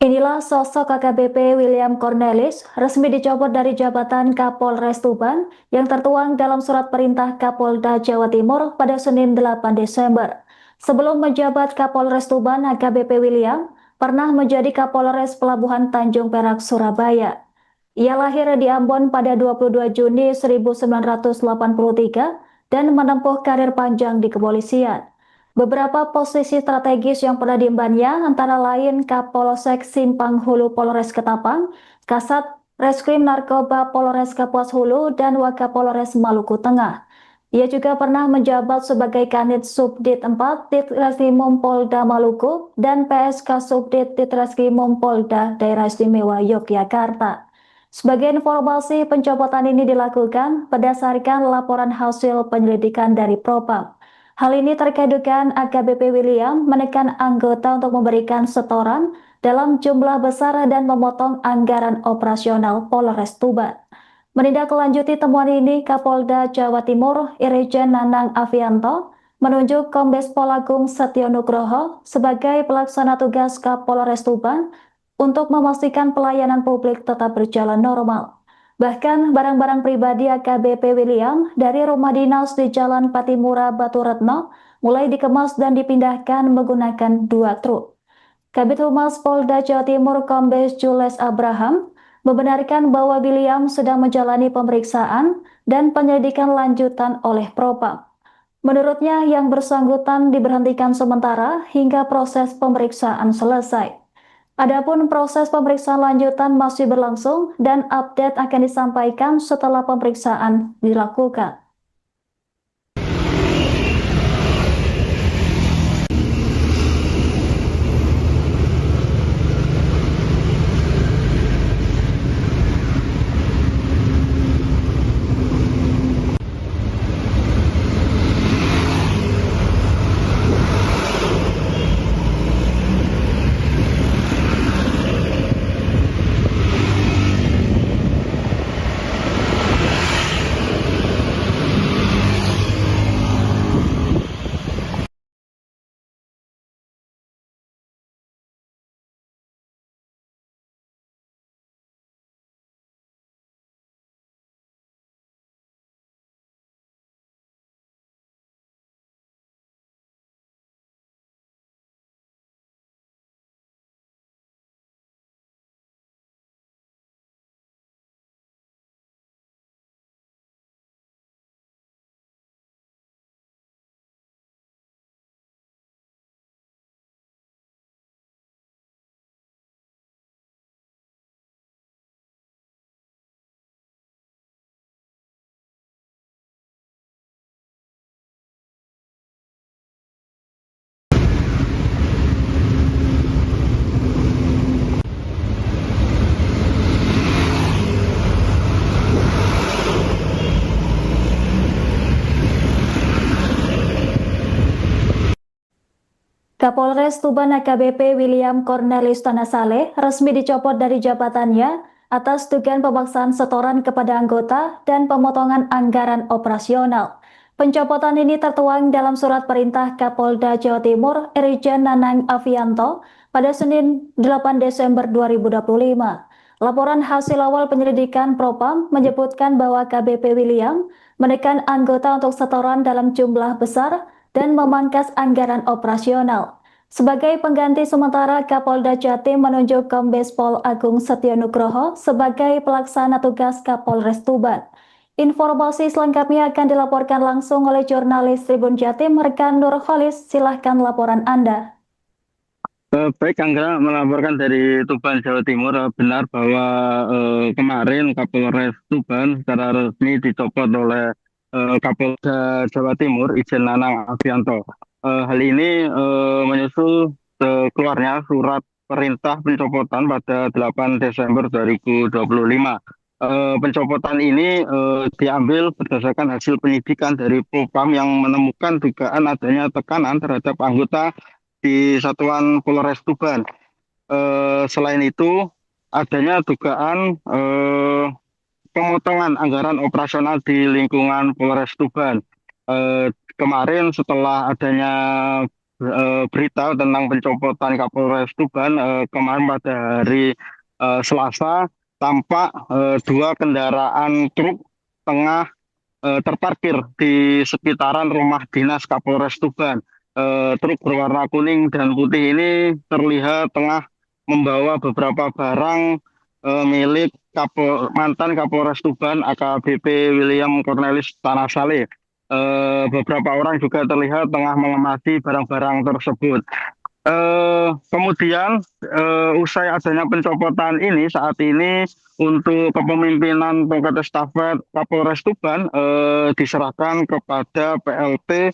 Inilah sosok AKBP William Cornelis resmi dicopot dari jabatan Kapolres Tuban yang tertuang dalam surat perintah Kapolda Jawa Timur pada Senin 8 Desember. Sebelum menjabat Kapolres Tuban, AKBP William pernah menjadi Kapolres Pelabuhan Tanjung Perak, Surabaya. Ia lahir di Ambon pada 22 Juni 1983 dan menempuh karir panjang di kepolisian. Beberapa posisi strategis yang pernah diembannya antara lain Kapolsek Simpang Hulu Polres Ketapang, Kasat Reskrim Narkoba Polres Kapuas Hulu, dan Wakapolres Maluku Tengah. Ia juga pernah menjabat sebagai Kanit Subdit 4 Ditreskrimum Polda Maluku dan PSK Subdit Ditreskrimum Polda Daerah Istimewa Yogyakarta. Sebagai informasi, pencopotan ini dilakukan berdasarkan laporan hasil penyelidikan dari Propam. Hal ini terkait dengan AKBP William menekan anggota untuk memberikan setoran dalam jumlah besar dan memotong anggaran operasional Polres Tuban. Menindaklanjuti temuan ini, Kapolda Jawa Timur Irjen Nanang Avianto menunjuk Kombes Pol Agung Setio Nugroho sebagai pelaksana tugas Kapolres Tuban untuk memastikan pelayanan publik tetap berjalan normal. Bahkan barang-barang pribadi AKBP William dari rumah dinas di Jalan Patimura Batu Retno mulai dikemas dan dipindahkan menggunakan 2 truk. Kabid Humas Polda Jawa Timur Kombes Jules Abraham membenarkan bahwa William sedang menjalani pemeriksaan dan penyelidikan lanjutan oleh Propam. Menurutnya, yang bersangkutan diberhentikan sementara hingga proses pemeriksaan selesai. Adapun proses pemeriksaan lanjutan masih berlangsung dan update akan disampaikan setelah pemeriksaan dilakukan. Kapolres Tuban AKBP William Cornelis Tanasale resmi dicopot dari jabatannya atas dugaan pemaksaan setoran kepada anggota dan pemotongan anggaran operasional. Pencopotan ini tertuang dalam surat perintah Kapolda Jawa Timur Irjen Nanang Avianto pada Senin 8 Desember 2025. Laporan hasil awal penyelidikan Propam menyebutkan bahwa KBP William menekan anggota untuk setoran dalam jumlah besar dan memangkas anggaran operasional. Sebagai pengganti sementara, Kapolda Jatim menunjuk Kombes Pol Agung Setio Nugroho sebagai pelaksana tugas Kapolres Tuban. Informasi selengkapnya akan dilaporkan langsung oleh jurnalis Tribun Jatim, rekan Nur Kholis. Silahkan laporan Anda. Baik, Angga melaporkan dari Tuban, Jawa Timur. Benar bahwa kemarin Kapolres Tuban secara resmi dicopot oleh Kapolda Jawa Timur, Irjen Nanang Avianto. Hal ini menyusul keluarnya surat perintah pencopotan pada 8 Desember 2025. Pencopotan ini diambil berdasarkan hasil penyidikan dari Propam yang menemukan dugaan adanya tekanan terhadap anggota di Satuan Polres Tuban. Selain itu, adanya dugaan pemotongan anggaran operasional di lingkungan Polres Tuban. Kemarin setelah adanya berita tentang pencopotan Kapolres Tuban kemarin pada hari Selasa, tampak dua kendaraan truk tengah terparkir di sekitaran rumah dinas Kapolres Tuban. Truk berwarna kuning dan putih ini terlihat tengah membawa beberapa barang milik mantan Kapolres Tuban AKBP William Cornelis Tanasale. Beberapa orang juga terlihat tengah mengemasi barang-barang tersebut. Kemudian usai adanya pencopotan ini, saat ini untuk kepemimpinan tongkat estafet Kapolres Tuban diserahkan kepada PLT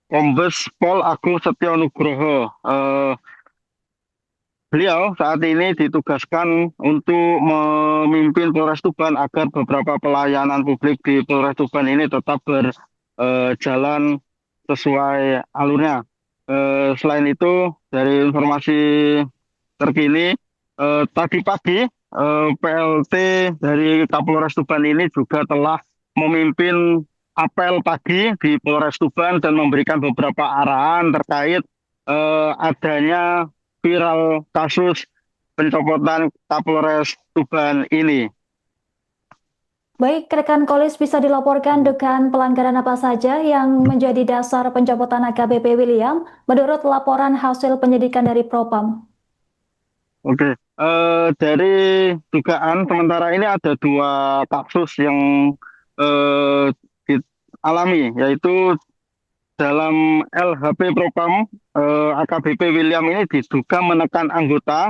Kombes Pol Agung Setyo Nugroho. Beliau saat ini ditugaskan untuk memimpin Polres Tuban agar beberapa pelayanan publik di Polres Tuban ini tetap berjalan sesuai alurnya. Selain itu, dari informasi terkini, tadi pagi PLT dari Kapolres Tuban ini juga telah memimpin apel pagi di Polres Tuban dan memberikan beberapa arahan terkait adanya viral kasus pencopotan Kapolres Tuban ini. Baik, rekan Kolis bisa dilaporkan dugaan pelanggaran apa saja yang menjadi dasar pencopotan AKBP William menurut laporan hasil penyidikan dari Propam. Oke, dari dugaan sementara ini ada dua kasus yang eh, dialami, yaitu dalam LHP Propam, AKBP William ini diduga menekan anggota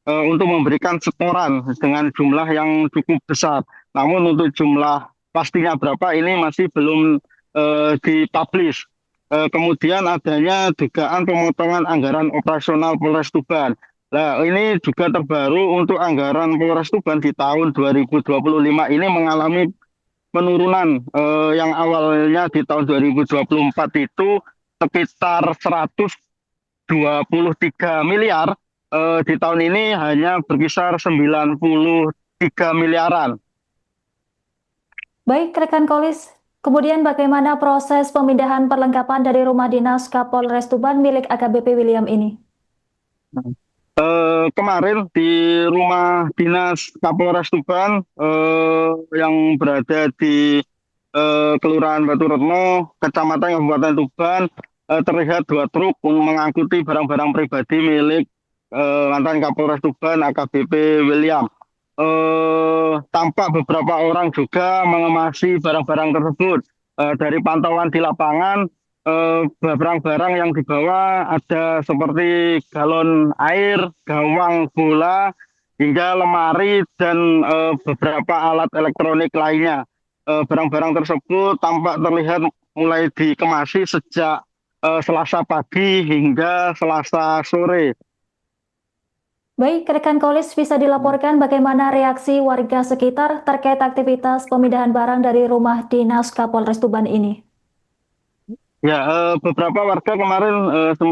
untuk memberikan setoran dengan jumlah yang cukup besar. Namun untuk jumlah pastinya berapa ini masih belum dipublish. Kemudian adanya dugaan pemotongan anggaran operasional Polres Tuban. Nah, ini juga terbaru untuk anggaran Polres Tuban di tahun 2025 ini mengalami penurunan yang awalnya di tahun 2024 itu sekitar 123 miliar, di tahun ini hanya berkisar 93 miliaran. Baik, rekan Kolis, kemudian bagaimana proses pemindahan perlengkapan dari rumah dinas Kapolres Tuban milik AKBP William ini? Kemarin di rumah dinas Kapolres Tuban yang berada di Kelurahan Batu Retno, Kecamatan Kabupaten Tuban, terlihat dua truk mengangkuti barang-barang pribadi milik mantan Kapolres Tuban AKBP William. Tampak beberapa orang juga mengemasi barang-barang tersebut. Dari pantauan di lapangan, barang-barang yang dibawa ada seperti galon air, gawang bola, hingga lemari dan beberapa alat elektronik lainnya. Barang-barang tersebut tampak terlihat mulai dikemasi sejak Selasa pagi hingga Selasa sore. Baik, rekan Kolis bisa dilaporkan bagaimana reaksi warga sekitar terkait aktivitas pemindahan barang dari rumah dinas Kapolres Tuban ini. Ya, beberapa warga kemarin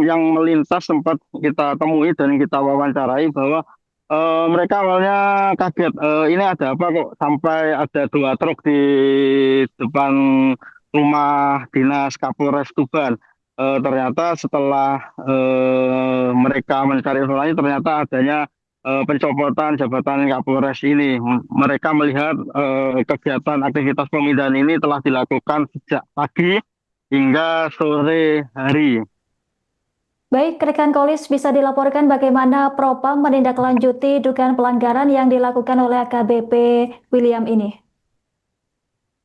yang melintas sempat kita temui dan kita wawancarai bahwa mereka awalnya kaget, ini ada apa kok sampai ada dua truk di depan rumah dinas Kapolres Tuban. Ternyata setelah mereka mencari informasi, ternyata adanya pencopotan jabatan Kapolres ini. Mereka melihat kegiatan aktivitas pemindahan ini telah dilakukan sejak pagi hingga sore hari. Baik, rekan Kolis bisa dilaporkan bagaimana Propam menindaklanjuti dugaan pelanggaran yang dilakukan oleh AKBP William ini.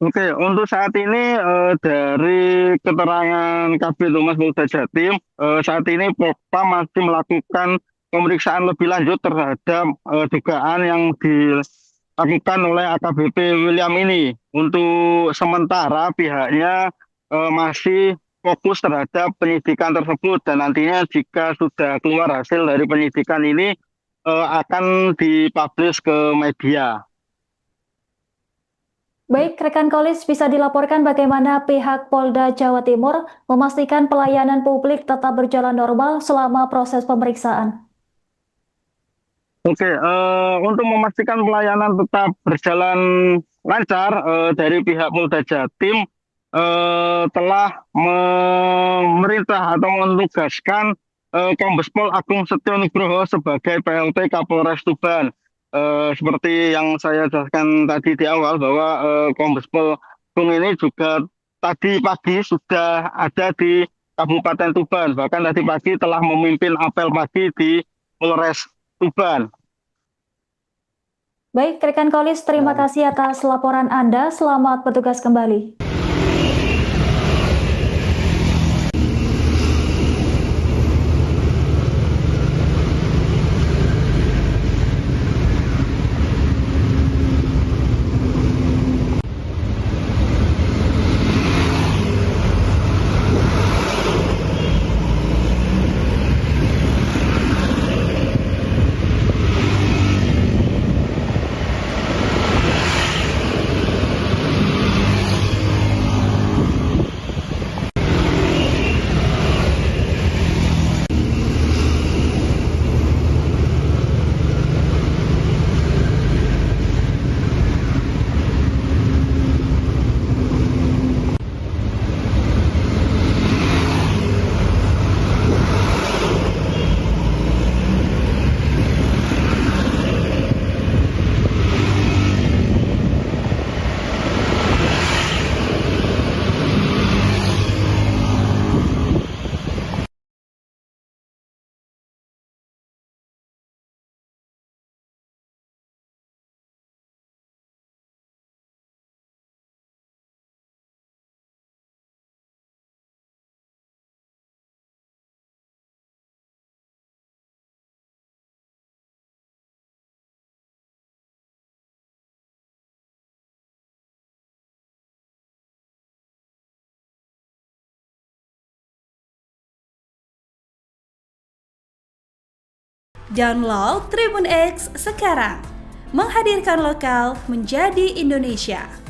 Oke, untuk saat ini dari keterangan Kabid Humas Polda Jatim, saat ini Propam masih melakukan pemeriksaan lebih lanjut terhadap dugaan yang dilakukan oleh AKBP William ini. Untuk sementara pihaknya masih fokus terhadap penyidikan tersebut dan nantinya jika sudah keluar hasil dari penyidikan ini akan dipublish ke media. Baik, rekan Kolis bisa dilaporkan bagaimana pihak Polda Jawa Timur memastikan pelayanan publik tetap berjalan normal selama proses pemeriksaan. Oke, untuk memastikan pelayanan tetap berjalan lancar dari pihak Polda Jatim, telah memerintah atau menugaskan Kombes Pol Agung Setyo Nugroho sebagai PLT Kapolres Tuban. Seperti yang saya jelaskan tadi di awal bahwa Kombes Pol Agung ini juga tadi pagi sudah ada di Kabupaten Tuban. Bahkan tadi pagi telah memimpin apel pagi di Polres Tuban. Baik, rekan Kolis, terima kasih atas laporan Anda. Selamat bertugas kembali. Download Tribun X sekarang, menghadirkan lokal menjadi Indonesia.